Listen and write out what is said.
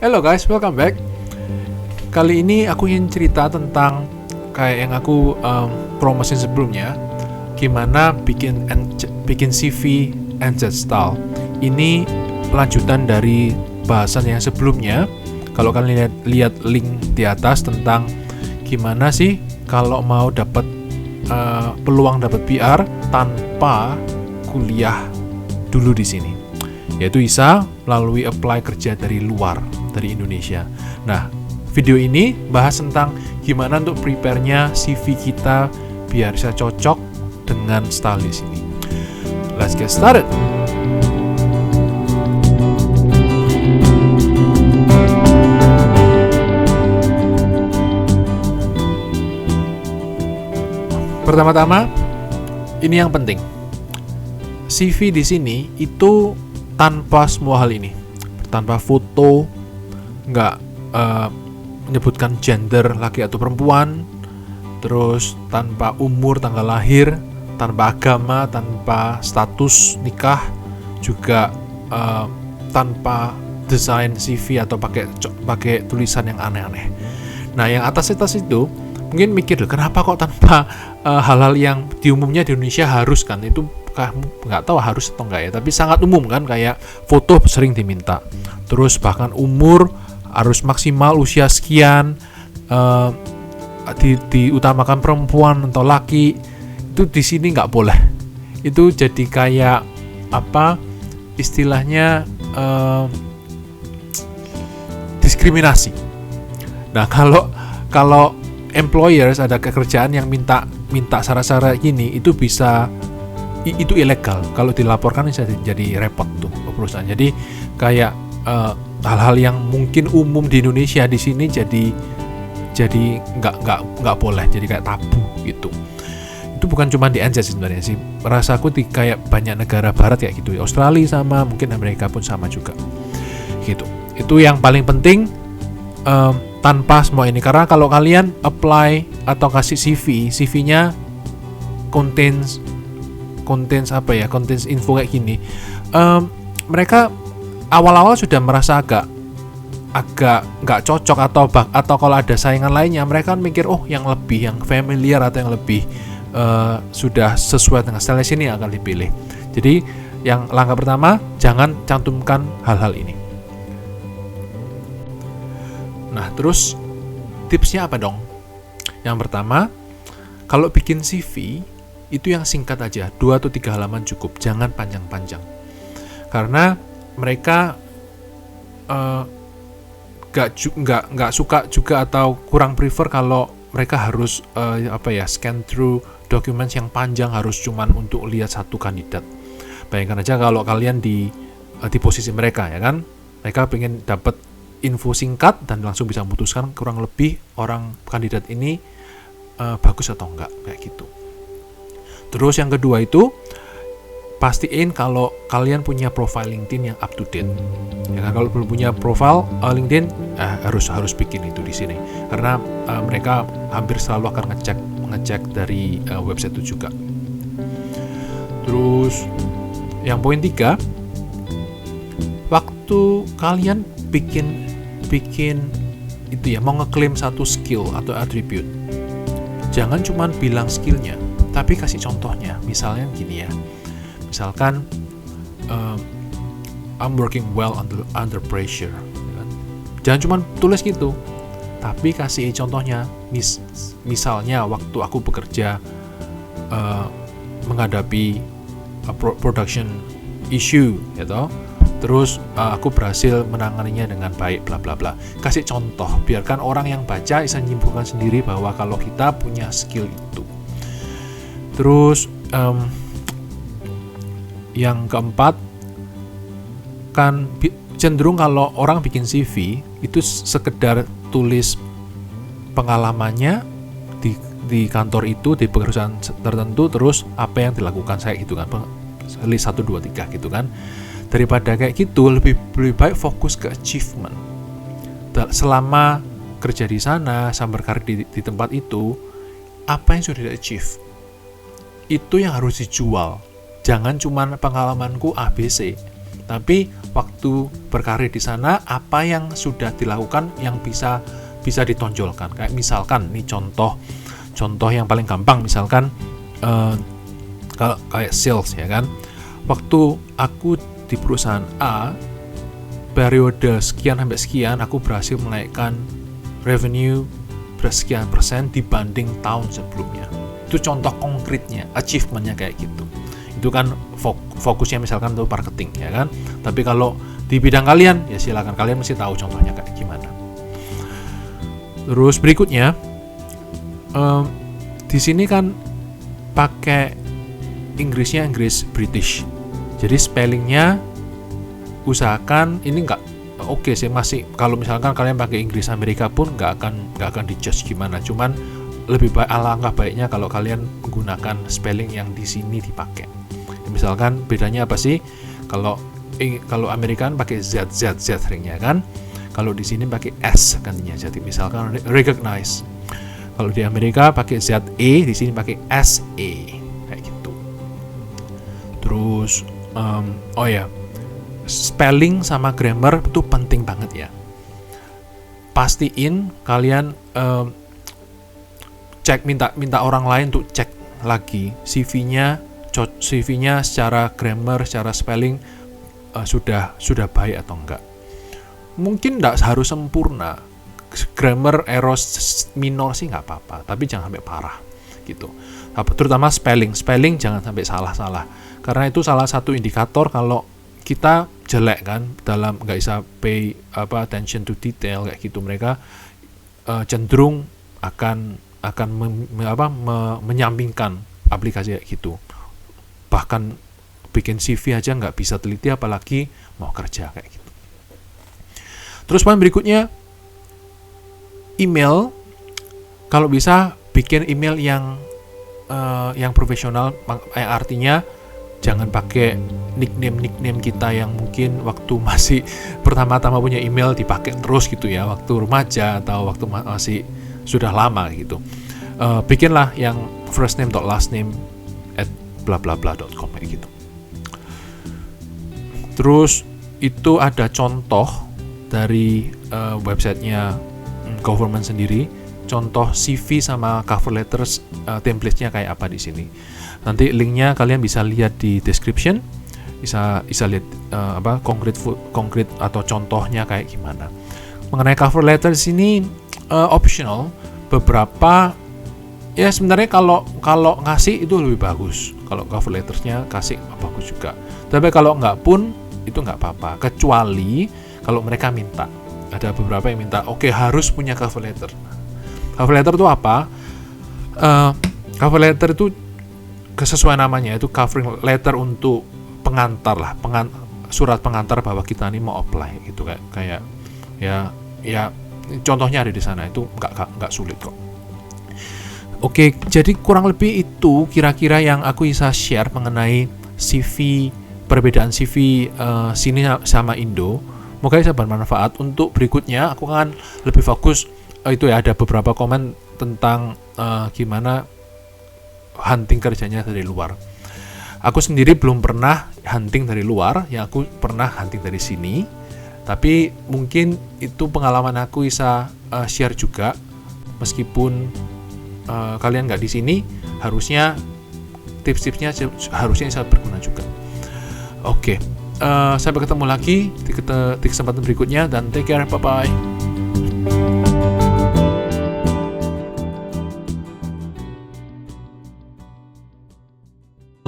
Hello guys, welcome back. Kali ini aku ingin cerita tentang kayak yang aku promosin sebelumnya, gimana bikin CV NZ style. Ini lanjutan dari bahasan yang sebelumnya. Kalau kalian lihat link di atas tentang gimana sih kalau mau dapat peluang dapat PR tanpa kuliah dulu di sini, yaitu bisa melalui apply kerja dari luar, dari Indonesia. Nah, video ini bahas tentang gimana untuk prepare-nya CV kita biar bisa cocok dengan style di sini. Let's get started. Pertama-tama, ini yang penting. CV di sini itu tanpa semua hal ini, tanpa foto, nggak menyebutkan gender laki atau perempuan, terus tanpa umur, tanggal lahir, tanpa agama, tanpa status nikah, juga tanpa desain CV atau pakai tulisan yang aneh-aneh. Nah, yang atas itu mungkin mikir, kenapa kok tanpa hal-hal yang di umumnya di Indonesia harus kan? Itu nggak tahu harus atau enggak ya, tapi sangat umum kan, kayak foto sering diminta, terus bahkan umur harus maksimal usia sekian, diutamakan perempuan atau laki, itu di sini nggak boleh. Itu jadi kayak apa istilahnya, diskriminasi. Nah, kalau employers ada kerjaan yang minta syarat-syarat gini, itu itu ilegal. Kalau dilaporkan bisa jadi repot tuh perusahaan. Jadi kayak hal-hal yang mungkin umum di Indonesia di sini jadi nggak boleh, jadi kayak tabu gitu. Itu bukan cuma di NZ sebenarnya sih, rasaku di kayak banyak negara barat kayak gitu, Australia sama, mungkin Amerika pun sama juga gitu. Itu yang paling penting, tanpa semua ini. Karena kalau kalian apply atau kasih CV-nya contains info kayak gini, mereka awal-awal sudah merasa agak nggak cocok, atau kalau ada saingan lainnya mereka kan mikir, yang familiar atau yang lebih sudah sesuai dengan style sini yang akan dipilih. Jadi yang langkah pertama, jangan cantumkan hal-hal ini. Nah, terus tipsnya apa dong? Yang pertama, kalau bikin CV itu yang singkat aja, 2 atau 3 halaman cukup, jangan panjang-panjang. Karena mereka nggak suka juga atau kurang prefer kalau mereka harus scan through documents yang panjang, harus cuman untuk lihat satu kandidat. Bayangkan aja kalau kalian di posisi mereka, ya kan? Mereka pengen dapat info singkat dan langsung bisa memutuskan kurang lebih orang kandidat ini bagus atau enggak, kayak gitu. Terus yang kedua itu, pastiin kalau kalian punya profile LinkedIn yang up to date. Ya kan, kalau belum punya profile LinkedIn, harus bikin itu di sini. Karena mereka hampir selalu akan ngecek dari website itu juga. Terus yang poin 3, waktu kalian bikin itu ya, mau ngeklaim satu skill atau attribute, jangan cuma bilang skillnya, tapi kasih contohnya. Misalnya gini ya, misalkan I'm working well under pressure, jangan cuma tulis gitu, tapi kasih contohnya. Misalnya waktu aku bekerja menghadapi production issue gitu, terus aku berhasil menanganinya dengan baik, bla bla bla. Kasih contoh, biarkan orang yang baca bisa menyimpulkan sendiri bahwa kalau kita punya skill itu. Terus yang keempat, kan cenderung kalau orang bikin CV itu sekedar tulis pengalamannya di kantor itu, di perusahaan tertentu, terus apa yang dilakukan saya gitu kan, list 1, 2, 3 gitu kan. Daripada kayak gitu, lebih baik fokus ke achievement. Selama kerja di sana, sambil berkarir di tempat itu, apa yang sudah di-achieve, itu yang harus dijual. Jangan cuma pengalamanku ABC. tapi waktu berkarir di sana apa yang sudah dilakukan yang bisa ditonjolkan. Kayak misalkan nih contoh yang paling gampang, misalkan kalau kayak sales ya kan, waktu aku di perusahaan A periode sekian sampai sekian aku berhasil menaikkan revenue bersekian persen dibanding tahun sebelumnya. Itu contoh konkretnya, achievementnya kayak gitu. Itu kan fokusnya misalkan untuk marketing ya kan. Tapi kalau di bidang kalian ya silakan, kalian mesti tahu contohnya kayak gimana. Terus berikutnya di sini kan pakai Inggrisnya Inggris British. Jadi spellingnya usahakan ini nggak oke sih, masih kalau misalkan kalian pakai Inggris Amerika pun nggak akan dijudge gimana. Cuman lebih baik, alangkah baiknya kalau kalian menggunakan spelling yang di sini dipakai. Misalkan bedanya apa sih? Kalau Amerikan pakai Z seringnya kan. Kalau di sini pakai S gantinya. Jadi misalkan recognize. Kalau di Amerika pakai ZE, di sini pakai SE kayak gitu. Terus spelling sama grammar itu penting banget ya. Pastiin kalian cek, minta orang lain untuk cek lagi CV-nya secara grammar, secara spelling sudah baik atau enggak. Mungkin enggak harus sempurna. Grammar error minor sih nggak apa-apa, tapi jangan sampai parah gitu. Terutama spelling jangan sampai salah-salah. Karena itu salah satu indikator kalau kita jelek kan, dalam nggak bisa pay attention to detail kayak gitu. Mereka cenderung akan menyampingkan aplikasi kayak gitu. Bahkan bikin CV aja nggak bisa teliti, apalagi mau kerja kayak gitu. Terus poin berikutnya, email. Kalau bisa bikin email yang profesional, artinya jangan pakai nickname kita yang mungkin waktu masih pertama-tama punya email dipakai terus gitu ya, waktu remaja atau waktu masih sudah lama gitu. Bikinlah yang first name last name @blablabla.com kayak gitu. Terus itu ada contoh dari websitenya government sendiri, contoh CV sama cover letters template-nya kayak apa di sini. Nanti linknya kalian bisa lihat di description, bisa lihat konkret atau contohnya kayak gimana. Mengenai cover letter di sini optional, beberapa ya sebenarnya kalau ngasih itu lebih bagus. Kalau cover lettersnya kasih bagus juga. Tapi kalau nggak pun itu nggak apa-apa. Kecuali kalau mereka minta. Ada beberapa yang minta, oke, harus punya cover letter. Cover letter itu apa? Cover letter itu sesuai namanya, itu covering letter untuk pengantar lah, surat pengantar bahwa kita ini mau apply gitu, kayak ya contohnya ada di sana, itu nggak sulit kok. Oke, jadi kurang lebih itu kira-kira yang aku bisa share mengenai CV, perbedaan CV sini sama Indo. Moga bisa bermanfaat. Untuk berikutnya aku akan lebih fokus itu ya, ada beberapa komen tentang gimana hunting kerjanya dari luar. Aku sendiri belum pernah hunting dari luar, yang aku pernah hunting dari sini. Tapi mungkin itu pengalaman aku bisa share juga, meskipun kalian nggak di sini, harusnya tips-tipsnya harusnya bisa berguna juga. Oke, sampai ketemu lagi di kesempatan berikutnya, dan take care, bye-bye.